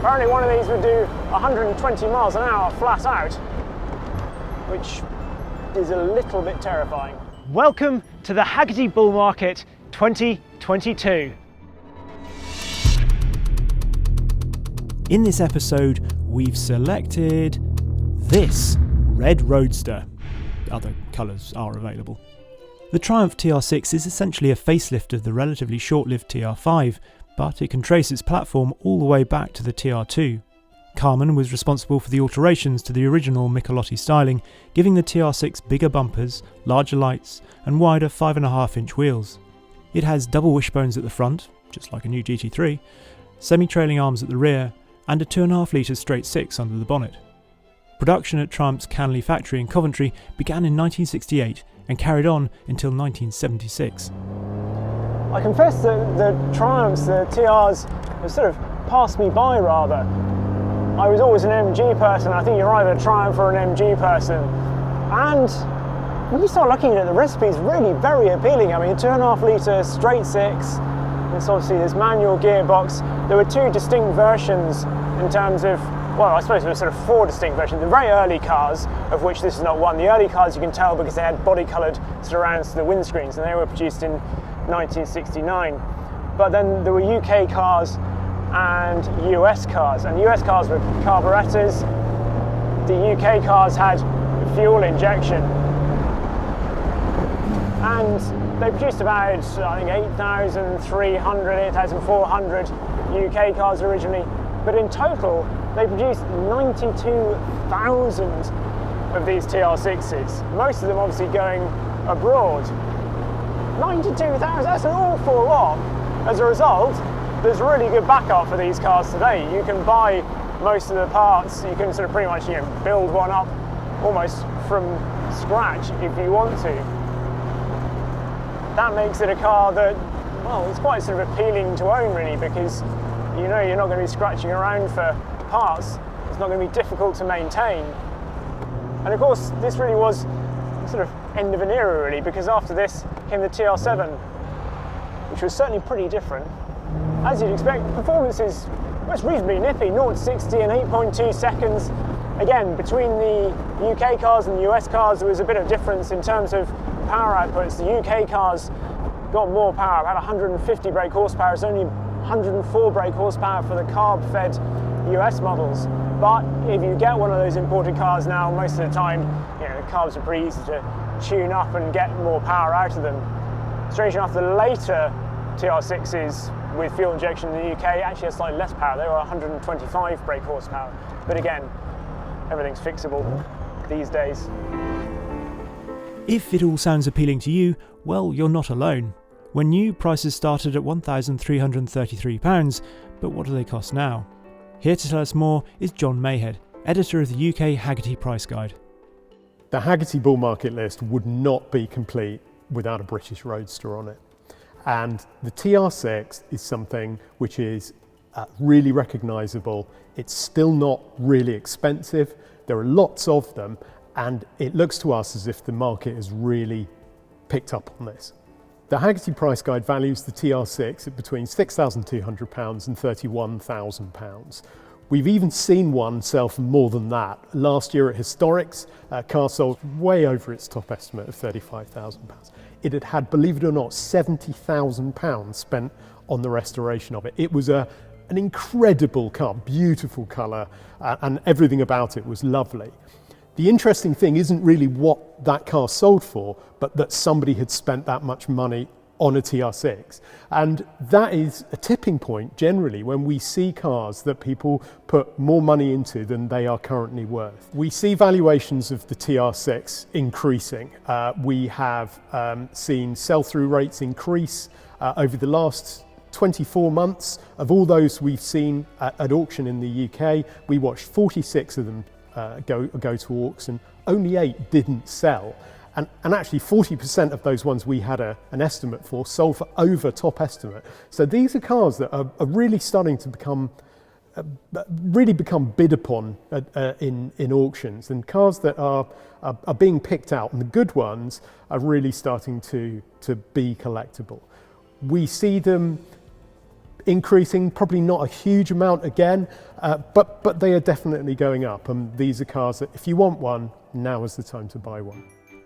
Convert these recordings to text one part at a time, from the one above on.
Apparently one of these would do 120 miles an hour flat out, which is a little bit terrifying. Welcome to the Hagerty Bull Market 2022. In this episode, we've selected this red roadster. Other colours are available. The Triumph TR6 is essentially a facelift of the relatively short-lived TR5, but it can trace its platform all the way back to the TR2. Carman was responsible for the alterations to the original Michelotti styling, giving the TR6 bigger bumpers, larger lights, and wider 5.5-inch wheels. It has double wishbones at the front, just like a new GT3, semi-trailing arms at the rear, and a 2.5 litre straight six under the bonnet. Production at Triumph's Canley factory in Coventry began in 1968 and carried on until 1976. I confess that the Triumphs, the TRs, have sort of passed me by rather. I was always an MG person. I think you're either a Triumph or an MG person. And when you start looking at the recipes, really very appealing. I mean, a 2.5 litre straight six, it's obviously this manual gearbox. There were two distinct versions in terms of, well, I suppose there were sort of four distinct versions. The very early cars, of which this is not one. The early cars you can tell because they had body-coloured surrounds to the windscreens, and they were produced in 1969. But then there were UK cars and US cars, and US cars were carburettors. The UK cars had fuel injection, and they produced about, I think, 8,300, 8,400 UK cars originally, but in total they produced 92,000 of these TR6s, most of them obviously going abroad. 92,000, that's an awful lot. As a result, there's really good backup for these cars today. You can buy most of the parts, you can sort of pretty much build one up almost from scratch if you want to. That makes it a car that, well, it's quite sort of appealing to own really, because you know you're not going to be scratching around for parts. It's not going to be difficult to maintain. And of course, this really was sort of end of an era really, because after this came the TR7, which was certainly pretty different. As you'd expect, performance is reasonably nippy, 0 to 60 in 8.2 seconds. Again, between the UK cars and the US cars, there was a bit of difference in terms of power outputs. The UK cars got more power, about 150 brake horsepower. It's only 104 brake horsepower for the carb-fed US models. But if you get one of those imported cars now, most of the time, the carbs are pretty easy to tune up and get more power out of them. Strangely enough, the later TR6s with fuel injection in the UK actually had slightly less power. They were 125 brake horsepower. But again, everything's fixable these days. If it all sounds appealing to you, well, you're not alone. When new, prices started at £1,333, but what do they cost now? Here to tell us more is John Mayhead, editor of the UK Hagerty Price Guide. The Hagerty Bull Market list would not be complete without a British roadster on it. And the TR6 is something which is really recognisable. It's still not really expensive. There are lots of them, and it looks to us as if the market has really picked up on this. The Hagerty Price Guide values the TR6 at between £6,200 and £31,000. We've even seen one sell for more than that. Last year at Historics, a car sold way over its top estimate of £35,000. It had had, believe it or not, £70,000 spent on the restoration of it. It was an incredible car, beautiful colour, and everything about it was lovely. The interesting thing isn't really what that car sold for, but that somebody had spent that much money on a TR6. And that is a tipping point generally when we see cars that people put more money into than they are currently worth. We see valuations of the TR6 increasing. We have seen sell-through rates increase over the last 24 months. Of all those we've seen at auction in the UK, we watched 46 of them go to auction. Only 8 didn't sell. And actually 40% of those ones we had an estimate for sold for over top estimate. So these are cars that are really starting to become bid upon in auctions, and cars that are being picked out, and the good ones are really starting to be collectible. We see them increasing, probably not a huge amount again, but they are definitely going up. And these are cars that if you want one, now is the time to buy one.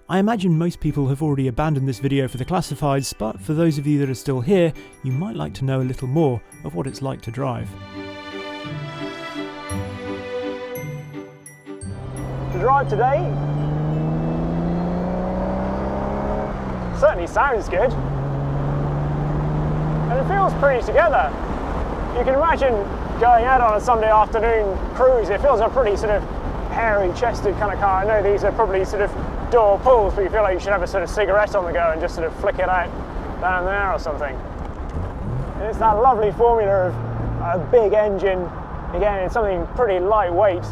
I imagine most people have already abandoned this video for the classifieds, but for those of you that are still here, you might like to know a little more of what it's like to drive. To drive today certainly sounds good, and it feels pretty together. You can imagine going out on a Sunday afternoon cruise. It feels a pretty sort of hairy chested kind of car. I know these are probably sort of door pulls, but you feel like you should have a sort of cigarette on the go and just sort of flick it out down there or something. And it's that lovely formula of a big engine. Again, it's something pretty lightweight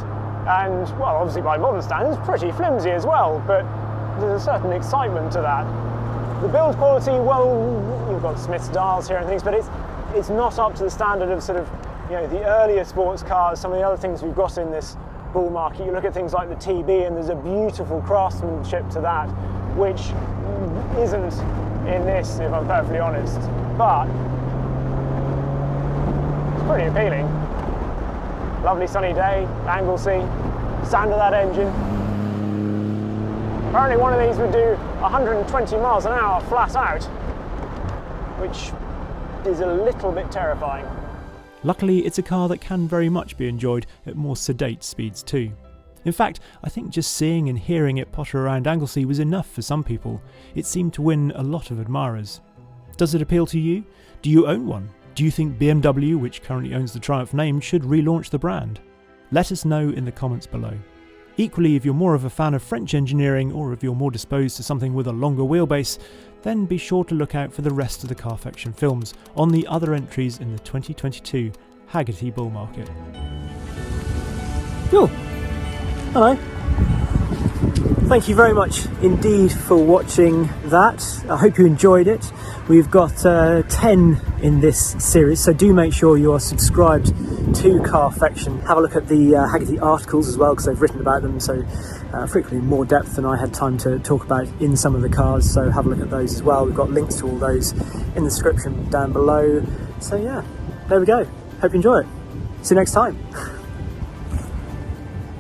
and, well, obviously by modern standards, pretty flimsy as well, but there's a certain excitement to that. The build quality, well, you've got Smith's dials here and things, but it's not up to the standard of sort of, you know, the earlier sports cars, some of the other things we've got in this bull market. You look at things like the TB and there's a beautiful craftsmanship to that, which isn't in this, if I'm perfectly honest, but it's pretty appealing. Lovely sunny day, Anglesey, sound of that engine. Apparently one of these would do 120 miles an hour flat out, which is a little bit terrifying. Luckily, it's a car that can very much be enjoyed at more sedate speeds too. In fact, I think just seeing and hearing it potter around Anglesey was enough for some people. It seemed to win a lot of admirers. Does it appeal to you? Do you own one? Do you think BMW, which currently owns the Triumph name, should relaunch the brand? Let us know in the comments below. Equally, if you're more of a fan of French engineering, or if you're more disposed to something with a longer wheelbase, then be sure to look out for the rest of the Carfection films on the other entries in the 2022 Hagerty bull market. Cool. Hello. Thank you very much indeed for watching that. I hope you enjoyed it. We've got 10 in this series, so do make sure you are subscribed to Carfection. Have a look at the Hagerty articles as well, because they've written about them, so frequently more depth than I had time to talk about in some of the cars, so have a look at those as well. We've got links to all those in the description down below. So yeah, there we go. Hope you enjoy it. See you next time.